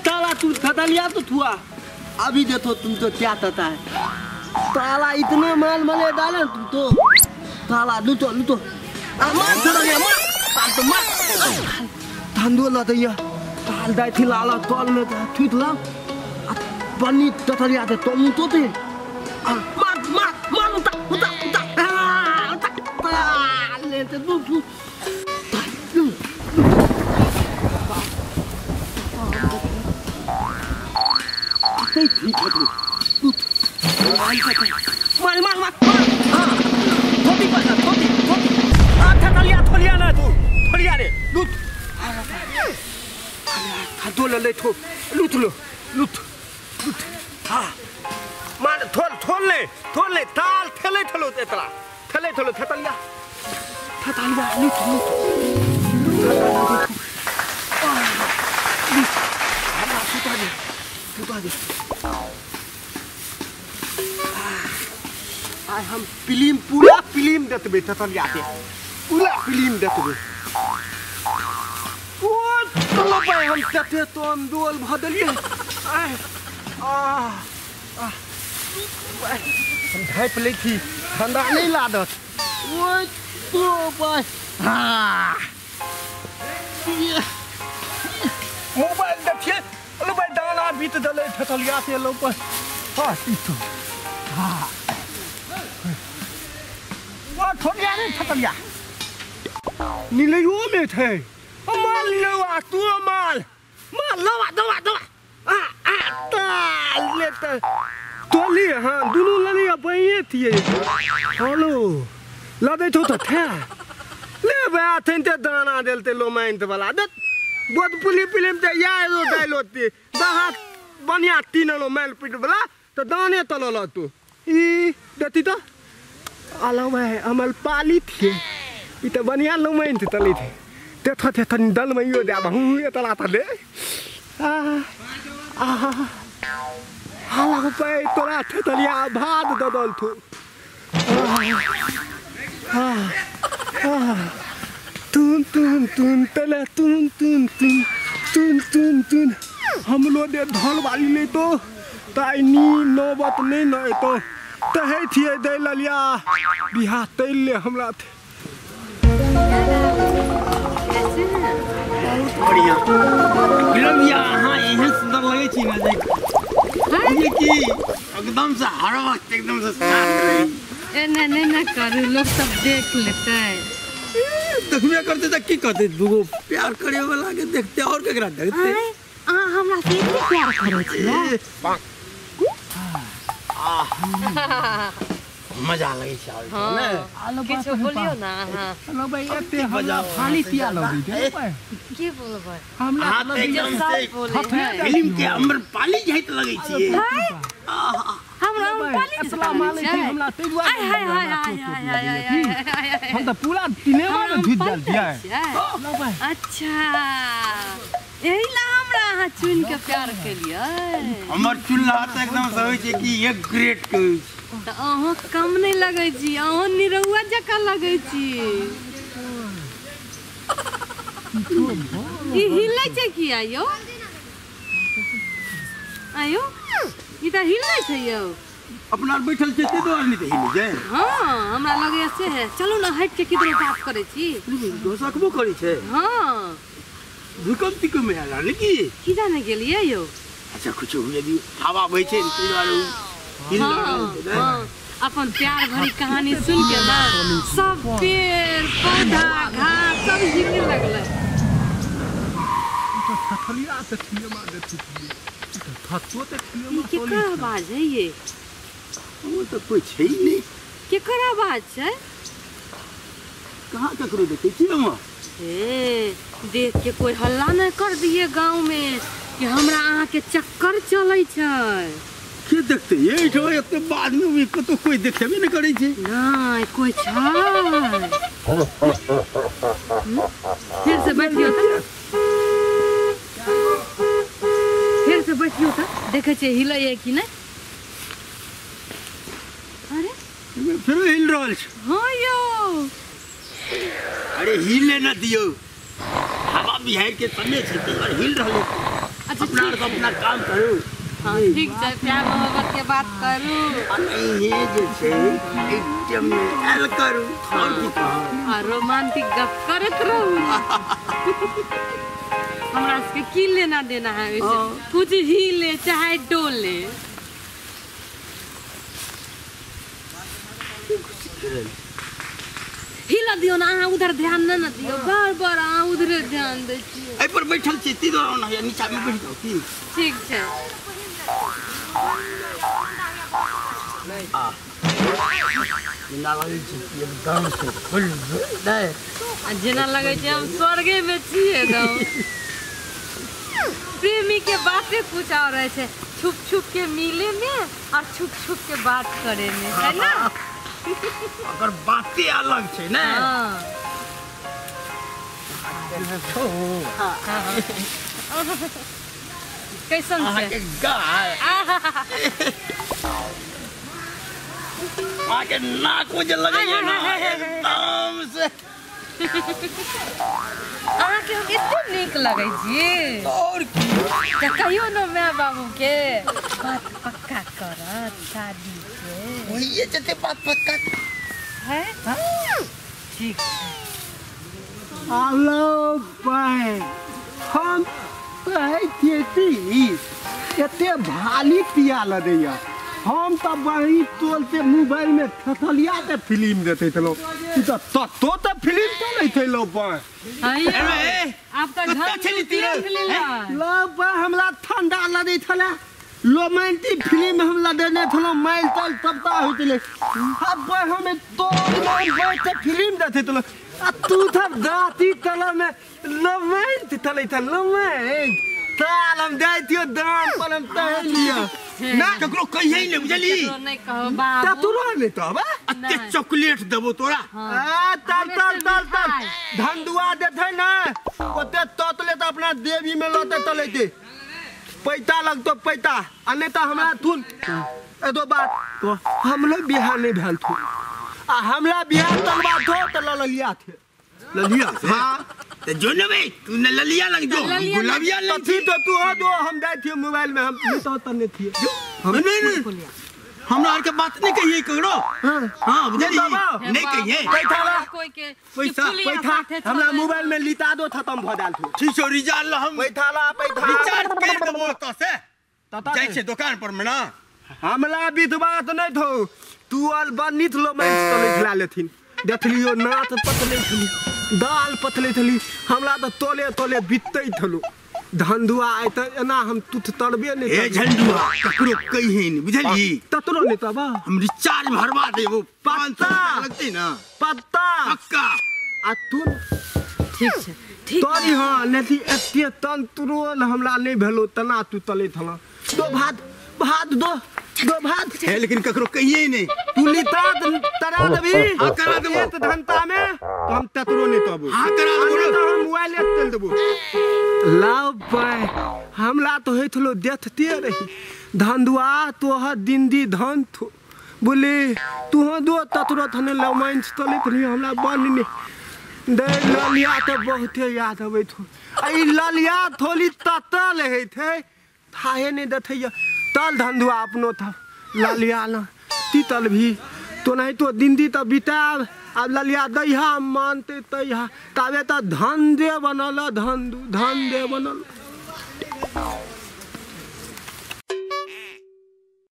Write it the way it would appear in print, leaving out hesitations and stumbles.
ताला तू थतलिया तो थुआ अभी देखो तुम तो क्या करता है ताला इतने माल मले डाले तुम तो ताला लूटो लूटो मार थतलिया मार ताल तो मार धंधो लतैया ताल दाई थी लाला तोल में थुत ला बनी थतलिया ते तो मुतो ते मार मार मार उता उता उता ले ते तू ठीक है तू मार मार मार हाँ थोड़ी पकड़ थोड़ी थोड़ी थलिया ना तू थलिया रे लूट खादो ले थो लूट लो लूट लूट हाँ मार थोल ले ताल थले थलो तेतला थले थलो थतलिया लूट लूट आज हम फिल्म पूरा फिल्म देखते थतलिया के पूरा फिल्म देखते वो चलो भाई हम देखते तो हम डोल भदल के हम ढाई प्लेट थी ठंडा नहीं लादत वो तो भाई मोबाइल देखिए लो भाई दाना बीत दले थतलिया से लो पर हाँ तीसो हाँ वो थोड़िया नहीं थतलिया नीलयो में थे माल लवा तू माल लवा दवा ताल ले तो ली हाँ दोनों लड़ी अब ये थी हेलो लदे तो थे ले बया थे दाना देलते लो मैं इंत वाला दत बहुत फिल्म ते यार रो डायलॉग ते दहा बनिया तीन लो मेल पिट बला तो दाने तलो लो तू ई दती तो आलो मैं अमल पाली थी इते बनिया लो मैं इंत तली थी ते थन दल में यो दे बहु ये तला तले हाला को पे तोला थतलिया भाद ददल थू तुन तले तुन हम लोग दे धल वाली ले तो ताई नी नौबत नहीं न तो तहे थी दे ललिया बिहा तैल ले हमरा थे बढ़िया फिल्म यहाँ यही सुंदर लगे छी ना देख ये की एकदम से हर वक्त एकदम से साथ रही ना करू लोग सब देख लेते हैं देखबे करते त की करते दुगो प्यार करे वाला के देखते और केकरा देखते हमरा से इतना प्यार करे छी मजा लगे छ ना किछो बोलियो ना चलो भाई एते हमरा खाली पिया लगे के बोलबै हमरा एकदम से फिल्म के हमर पाली जाइत लगे छी हमरा पाली अस्सलाम वालेकुम हमरा ते दुआ हम तो पूरा सिनेमा में घुस जाल दिया है अच्छा यही ला हमरा हां चुन के प्यार के लिए हमर चुल्हा त एकदम से होय छै कि एक ग्रेड के त अहाँ कम नहीं लगे छी अहाँ निरहुआ जका लगे छी ई हिलै छै कि आयो ई त हिलै छै यौ अपना बैठल छै ते द्वार नहीं हिलै छै हां हमरा लगे से है चलू ना हट के किधर बात करे छी दोसकबो करै छै हां भूकंप को में आला लेकी की जाने गेलिए यो अच्छा कुछ हुए दी हवा बहे छै ते द्वार हां अपन प्यार भरी कहानी सुन के ना सब पेड़ पौधा घास सब हिलने लगले तो थथलिया से थिए मार देती थथो ते थिए मार केकर आवाज है ये वो तो कोई छै नहीं केकर आवाज है कहां ककरो देखे छी हम देख के कोई हल्ला नहीं कर दिए गांव में कि हमरा आहा के चक्कर चलै छै के देखते ये ठो एते बाद में भी तो कोई देखेबे नहीं करे छै नहीं कोई छै फिर से बैठियो त देखे छै हिलै है कि नहीं अरे फिर हिल रहल छै हां यो अरे हिले न दियो हवा बिहार के समय छै तो हिल रहल अपना काम करू। हाँ ठीक है, प्यार मोहब्बत के बात करू। ये जैसे एकदम एल करू और की कहा रोमांटिक गप करत रहू। हमरा से की लेना देना है वैसे, कुछ ही ले चाहे डोले। हिला दियो ना, अहाँ उधर ध्यान न दियो, बार बार अहाँ उधरे ध्यान दै छियै। एहि पर बैठल छी, ती दो ना, या नीचा में बैठ जाओ की। ठीक छै। ना लगे छी एकदम से फुल दे। जेना लगे छै हम स्वर्गे में छियै एकदम। प्रेमी के बातें कुछ और रहे छै, छुप छुप के मिले में और छुप छुप के बात करे में, है ना? अगर बातें अलग छै ना। कैसन छै? गाय आके नाक मुझे लगे ना एकदम से। अहाँके हम एते नीक लगै छी। और तऽ कहियो न माय बाबू के बात पक्का करत शादी के। वही ये जते बात पक्का है? ठीक छै। हेलो भाई, हम खेती एते भाली पिया लदैया। हम तो बड़ी तोल से मोबाइल में थथलिया के फिल्म देते थे लोग। तो फिल्म तो नहीं थे लोग। आप तो घर में फिल्म लोग हमला ठंडा लगे थला, रोमांटिक फिल्म हमला देने थलो, माइल तल तबता होते। अब हमें तो बैठ फिल्म देते थे। आ तू था दाती तला में रोमांटिक तले था, रोमांटिक ताल हम जाइतियो दान पर हम तह लिया ना ककरो कहिए ही नहीं बुझली। नहीं कहो बाबू, ता तू रह ले तो बा अत्ते चॉकलेट देबो तोरा। आ तल धंधुआ देथे ना, ओते ततले त अपना देवी में लते तले दे पैसा लगतो पैसा। आ नहीं तो हमरा थुन एदो बात तो हमलो बिहार नहीं भेल थु, आ हमरा बिहार तलवा थो त ललिया थे। ललिया से हां ते जो ने भाई तू ने ललिया लग जो गुलाबिया तो लग थी तो तू हो दो हम जाए थे मोबाइल में, हम नहीं तो तने थी हम नहीं हमरा आर के बात नहीं कहिए ककरो। हां बुझली नहीं कहिए कोई के पैसा हमरा मोबाइल में लिता दो खत्म भ जाल थु। ठीक है रिजाल हम पैसा रिचार्ज कर देबो तो से जाय छे दुकान पर में ना। हमला विधवात नहीं थो, तू अल बनित लो मैं तले खिला लेथिन। देखलियो नाथ पतले थली, दाल पतले थली, हमला तो तोले तोले बितै थलो। धंधुआ आय त एना हम तुथ तड़बे नहीं। ए झंडुआ ककरो कहिए नहीं बुझली। ततरो नहीं तबा हम रिचार्ज भरवा देबो 500 लगते ना पत्ता पक्का। आ तू ठीक छै ठीक। तोरी हां नेती एते तंत्रोल हमरा नहीं भेलो तना तू तले थला। तो भात दो भात है लेकिन ककरो कहिए नहीं। तू लिता तरा देबी। हां करा देबो एक घंटा में तो हम ततरो नहीं तबो। हां करा देबो तो हम मोबाइल तेल देबो। लाओ पाए हमला तो हेथलो देखते रही। धंधुआ तो ह दिंदी धन थो बोले तू ह दो ततरो थने लमाइन तले थनी हमरा बन दे ललिया तो बहुते याद आवे थो। ई ललिया थोली ततल है थे थाहे नहीं दथैया तल धंधुआ अपनो था ललिया ना तीतल भी तो नहीं तो दिंदी तो बिताब। अब ललिया दैहा मानते तैहा तबे तो धन दे बनल, धन दे बनल।